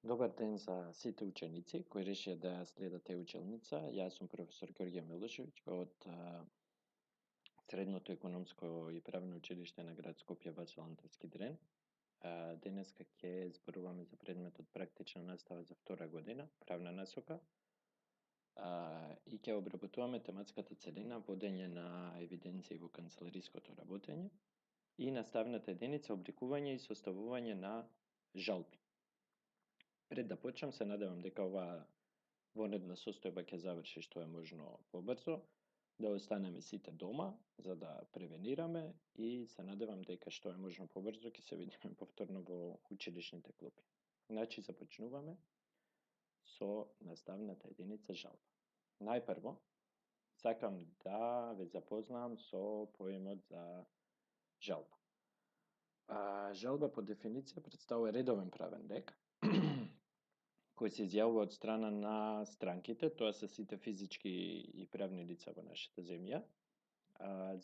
Добар ден за сите ученици кои решија да ја следат училница. Јас сум професор Ѓорѓе Милошевиќ од Средното економско и правно училиште на град Скопје Васил Антовски Дрен. Денеска ќе зборуваме за предметот практична настава за втора година, правна насока. И ќе обработуваме тематската целина водење на евиденции во канцелариското работење и наставната единица обликување и составување на жалби. Пред да почнам, се надевам дека оваа вонредна состојба ќе заврши што е можно побрзо, да останеме сите дома за да превенираме и се надевам дека што е можно побрзо ќе се видиме повторно во училишните клупи. Значи започнуваме со наставната единица жалба. Најпрво сакам да ве запознам со поимот за жалба. Жалба по дефиниција представува редовен правен лек кој се изјавува од страна на странките, тоа се сите физички и правни лица во нашата земја,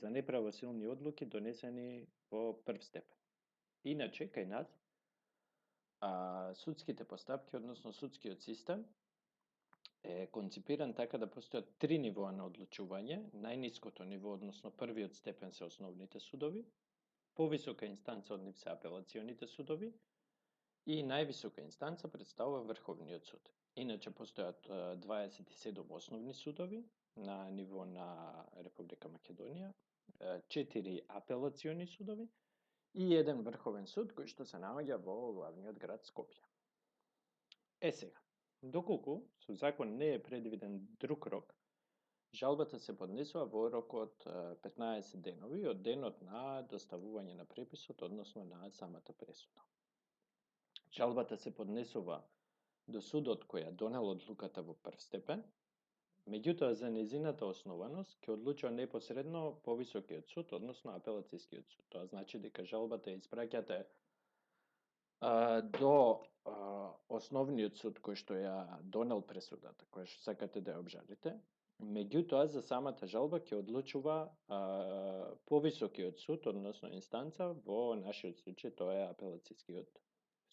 за неправосилни одлуки донесени во прв степен. Иначе, кај нас, судските постапки, односно судскиот систем, е конципиран така да постојат три нивоа на одлучување. Најниското ниво, односно првиот степен, се основните судови, повисока инстанца од нив се апелационите судови, и највисока инстанца представува Врховниот суд. Иначе постојат 27 основни судови на ниво на Република Македонија, 4 апелациони судови и еден Врховен суд кој што се наоѓа во главниот град Скопје. Сега, доколку со закон не е предвиден друг рок, жалбата се поднесува во рок од 15 денови од денот на доставување на преписот, односно на самата пресуда. Жалбата се поднесува до судот кој ја донел одлуката во прв степен, меѓутоа за нејзината основаност ќе одлучува непосредно повисокиот суд, односно апелацијскиот суд. Тоа значи дека жалбата ја испраќате до основниот суд кој што ја донел пресудата, која што сакате да ја обжалите. Меѓутоа за самата жалба ќе одлучува повисокиот суд, односно инстанца, во нашиот случај тоа е апелацијскиот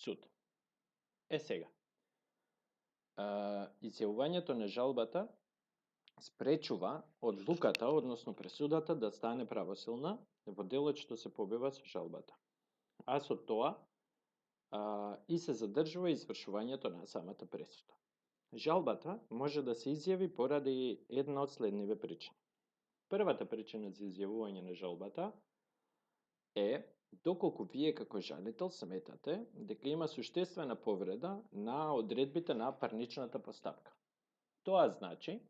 суд. Сега, изјавувањето на жалбата спречува одлуката, односно пресудата, да стане правосилна во делот што се побива со жалбата. А со тоа и се задржува извршувањето на самата пресуда. Жалбата може да се изјави поради една од следниве причини. Првата причина за изјавување на жалбата е доколку вие како жалител сметате дека има суштествена повреда на одредбите на парничната постапка. Тоа значи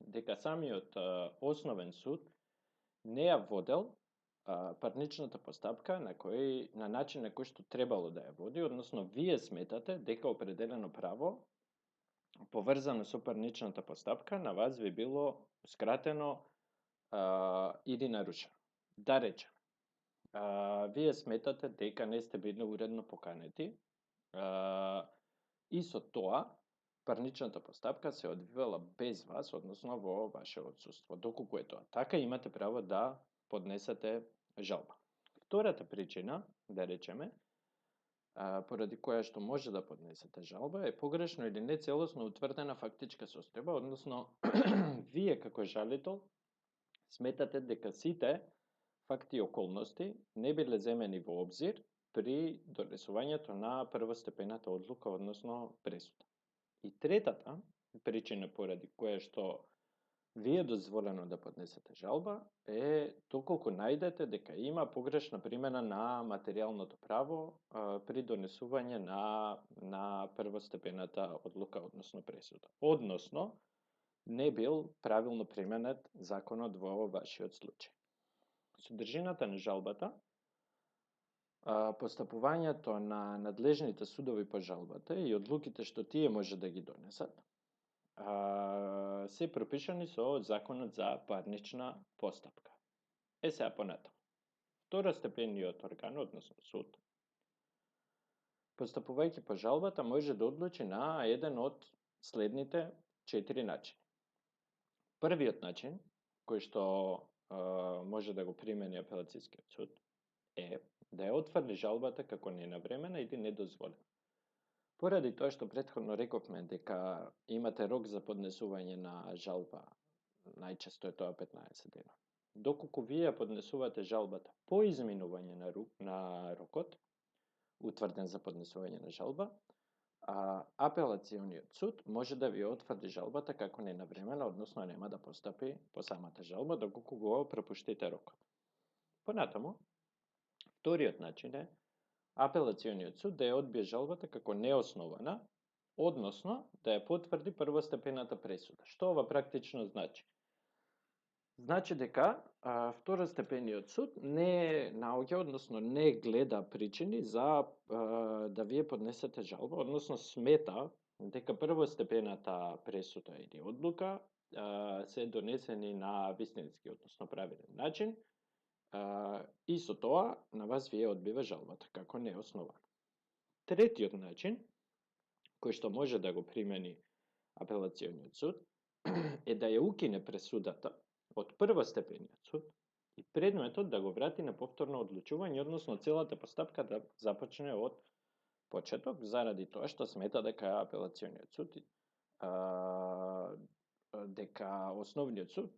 дека самиот основен суд не ја водел парничната постапка на начин на кој што требало да ја води, односно вие сметате дека определено право поврзано со парничната постапка на вас ви било скратено или нарушено. Да речеме, вие сметате дека не сте били уредно поканети и со тоа парничната постапка се одвивала без вас, односно во ваше отсуство. Доколку е тоа така, имате право да поднесете жалба. Втората причина, да речеме, поради која што може да поднесете жалба, е погрешно или нецелосно утврдена фактичка состојба, односно вие како жалител сметате дека сите факти и околности не биле земени во обзир при донесувањето на првостепената одлука, односно пресуда. И третата причина поради која што ви е дозволено да поднесете жалба е доколку најдете дека има погрешна примена на материјалното право при донесување на првостепената одлука, односно пресуда. Односно, не бил правилно применет законот во вашиот случај. Содржината на жалбата, постапувањето на надлежните судови по жалбата и одлуките што тие може да ги донесат, се пропишани со Законот за парнична постапка. Сега понатаму. Второстепениот орган, односно суд, постапувајќи по жалбата, може да одлучи на еден од следните 4 начини. Првиот начин, кој што може да го примени апелацијскиот суд, е да ја отфрли жалбата како ненавремена или недозволена. Поради тоа што претходно рековме дека имате рок за поднесување на жалба, најчесто е тоа 15 дена. Доколку вие поднесувате жалбата по изминување на рокот, утврден за поднесување на жалба, апелациониот суд може да ви утврди жалбата како ненавремена, односно нема да постапи по самата жалба доколку го пропуштите рокот. Понатаму, вториот начин е апелациониот суд да ја одбие жалбата како неоснована, односно да ја потврди првостепената пресуда. Што ова практично значи? Значи дека второстепениот суд не наоѓа, односно не гледа причини за да вие поднесете жалба, односно смета дека првостепената пресуда или одлука се донесени на вистински, односно правилен начин, и со тоа на вас вие одбива жалбата како неоснована. Третиот начин, кој што може да го примени апелациониот суд, е да ја укине пресудата од првостепениот суд и предметот да го врати на повторно одлучување, односно целата постапка да започне од почеток, заради тоа што смета дека апелациониот суд дека основниот суд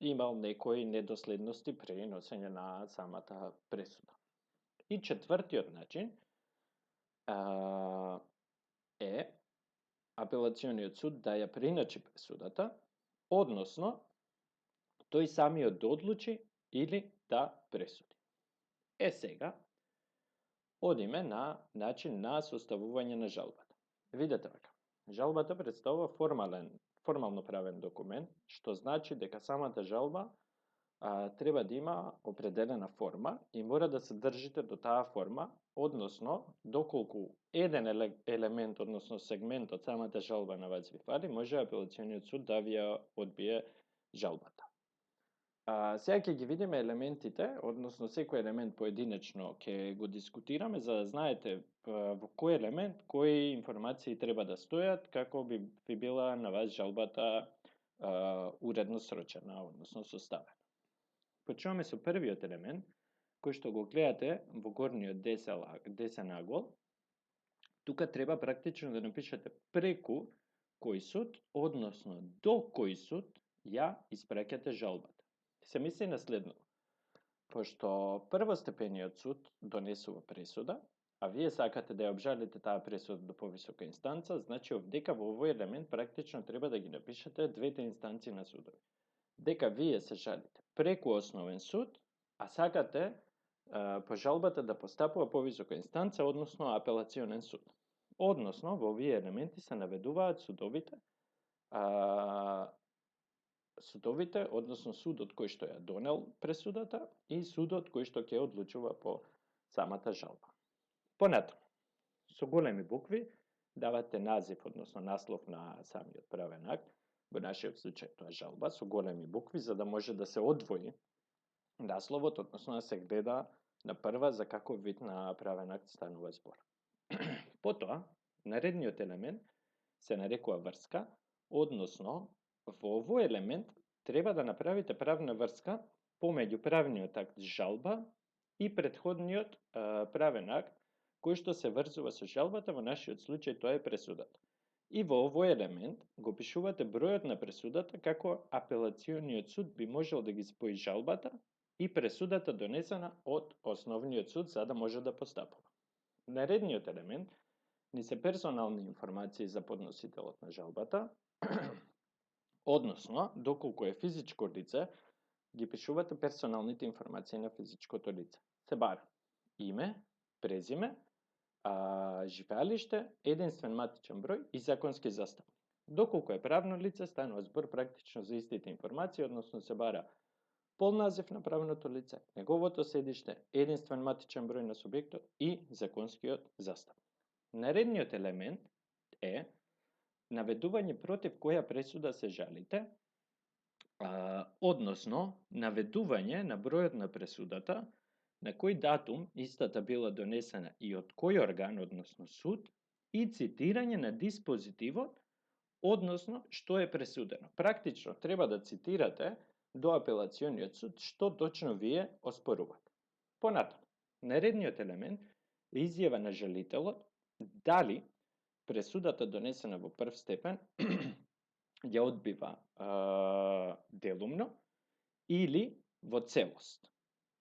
имал некои недоследности при носење на самата пресуда. И четвртиот начин е апелациониот суд да ја преиначи пресудата, односно тој самиот да одлучи или да пресуди. Сега, одиме на начин на составување на жалбата. Видете вака, жалбата представува формално правен документ, што значи дека самата жалба треба да има определена форма и мора да се држите до таа форма, односно, доколку еден елемент, односно сегмент од самата жалба на вас ви фали, може апелациониот суд да ви ја одбие жалбата. Сега ќе ги видиме елементите, односно секој елемент поединечно ќе го дискутираме, за да знаете во кој елемент, кои информации треба да стојат, како би била на вас жалбата уредно срочена, односно составена. Почнуваме со првиот елемент, кој што го гледате во горниот десен агол. Тука треба практично да напишете преку кој суд, односно до кој суд ја испраќате жалбата. Се мисли на следното. Пошто првостепениот суд донесува пресуда, а вие сакате да ја обжалите таа пресуда до повисока инстанца, значи дека во овој елемент практично треба да ги напишете двете инстанции на судови. Дека вие се жалите преку основен суд, а сакате по жалбата да постапува повисока инстанца, односно апелационен суд. Односно, во овие елементи се наведуваат судовите, односно судот кој што ја донел пресудата и судот кој што ќе одлучува по самата жалба. Понатаму, со големи букви давате назив, односно наслов на самиот правен акт, во нашиот случај тоа жалба, со големи букви, за да може да се одвои насловот, односно да се гледа на прва за каков вид на правен акт станува збор. Потоа, наредниот елемент се нарекува врска, односно во овој елемент треба да направите правна врска помеѓу правниот акт жалба и претходниот правен акт кој што се врзува со жалбата, во нашиот случај тоа е пресудата. И во овој елемент го пишувате бројот на пресудата како апелациониот суд би можел да ги спои жалбата и пресудата донесена од основниот суд за да може да постапува. Наредниот елемент ни се персонални информации за подносителот на жалбата, односно, доколку е физичко лице, ги пишувате персоналните информации на физичкото лице. Се бара име, презиме, живеалиште, единствен матичен број и законски заставник. Доколку е правно лице, станува збор практично за истите информации, односно се бара пол назив на правното лице, неговото седиште, единствен матичен број на субјектот и законскиот заставник. Наредниот елемент е наведување против која пресуда се жалите, односно наведување на бројот на пресудата, на кој датум истата била донесена и од кој орган, односно суд, и цитирање на диспозитивот, односно што е пресудено. Практично треба да цитирате до апелациониот суд што точно вие оспорувате. Понатаму, наредниот елемент е изјава на жалителот дали пресудата донесена во прв степен ја одбива делумно или во целост.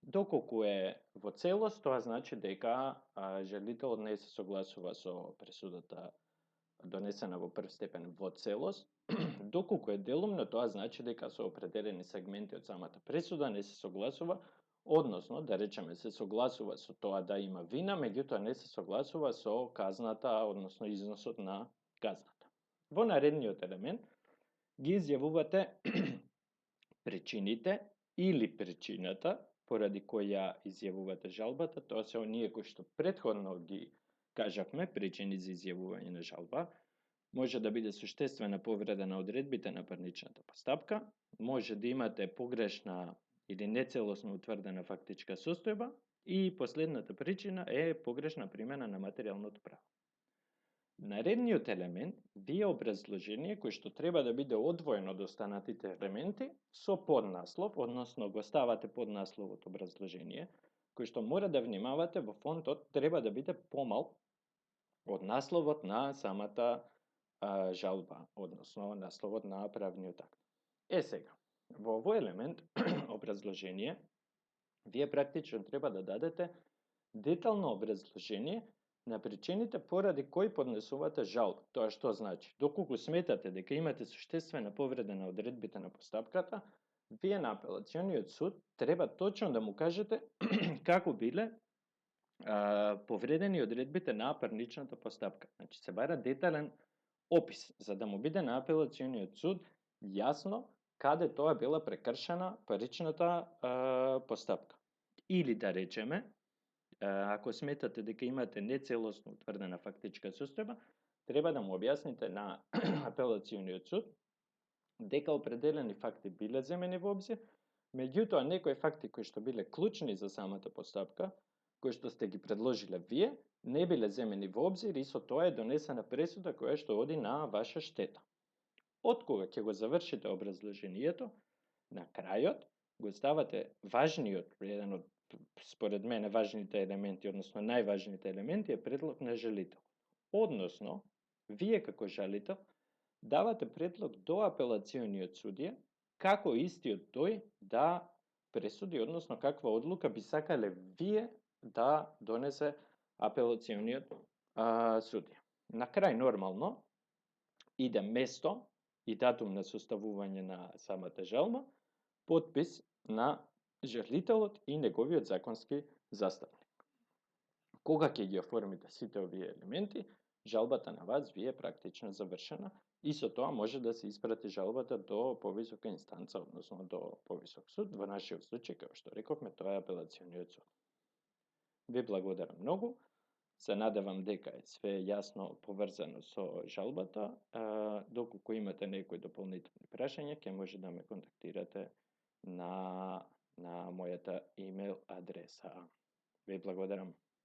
Доколку е во целост, тоа значи дека желителот не се согласува со пресудата донесена во прв степен во целост. Доколку е делумно, тоа значи дека со определени сегменти од самата пресуда не се согласува, односно, да речеме, се согласува со тоа да има вина, меѓутоа не се согласува со казната, односно износот на казната. Во наредниот елемент ги изјавувате причините или причината поради која изјавувате жалбата. Тоа се оние кои што претходно ги кажавме, причини за изјавување на жалба. Може да биде суштествена повреда на одредбите на парничната постапка, може да имате погрешна или нецелосно утврдена фактичка состојба и последната причина е погрешна примена на материјалното право. Наредниот елемент вие образложение кој што треба да биде одвоено од останатите елементи со поднаслов, односно го ставате поднасловот образложение, кој што мора да внимавате во фонтот треба да биде помал од насловот на самата жалба, односно насловот на правниот акт. Сега, во овој елемент образложение, вие практично треба да дадете детално образложение на причините поради кои поднесувате жалба. Тоа што значи? Доколку сметате дека имате суштествена повреда на одредбите на постапката, вие на апелациониот суд треба точно да му кажете како биле повредени одредбите на парничната постапка. Значи се бара детален опис, за да му биде на апелациониот суд јасно каде тоа била прекршена паричната постапка. Или да речеме, ако сметате дека имате нецелосно утврдена фактичка состојба, треба да му објасните на апелациониот суд дека определени факти биле земени во обзир, меѓутоа некои факти кои што биле клучни за самата постапка, кои што сте ги предложиле вие, не биле земени во обзир и со тоа е донесена пресуда која што оди на ваша штета. Откога ќе го завршите образложението, на крајот го ставате важниот, еден од според мене важните елементи, односно најважните елементи е предлог на жалител. Односно, вие како жалител давате предлог до апелациониот судија како истиот тој да пресуди, односно каква одлука би сакале вие да донесе апелациониот судија. На крај нормално иде место и датум на составување на самата жалба, потпис на жалителот и неговиот законски заставник. Кога ќе ги оформите сите овие елементи, жалбата на вас ви е практично завршена и со тоа може да се испрати жалбата до повисока инстанца, односно до повисок суд. Во нашиот случај, како што рековме, тоа е апелациониот суд. Ви благодарам многу. Се надевам дека е све јасно поврзано со жалбата. Доколку имате некои дополнителни прашања, ќе може да ме контактирате на мојата имейл адреса. Ви благодарам.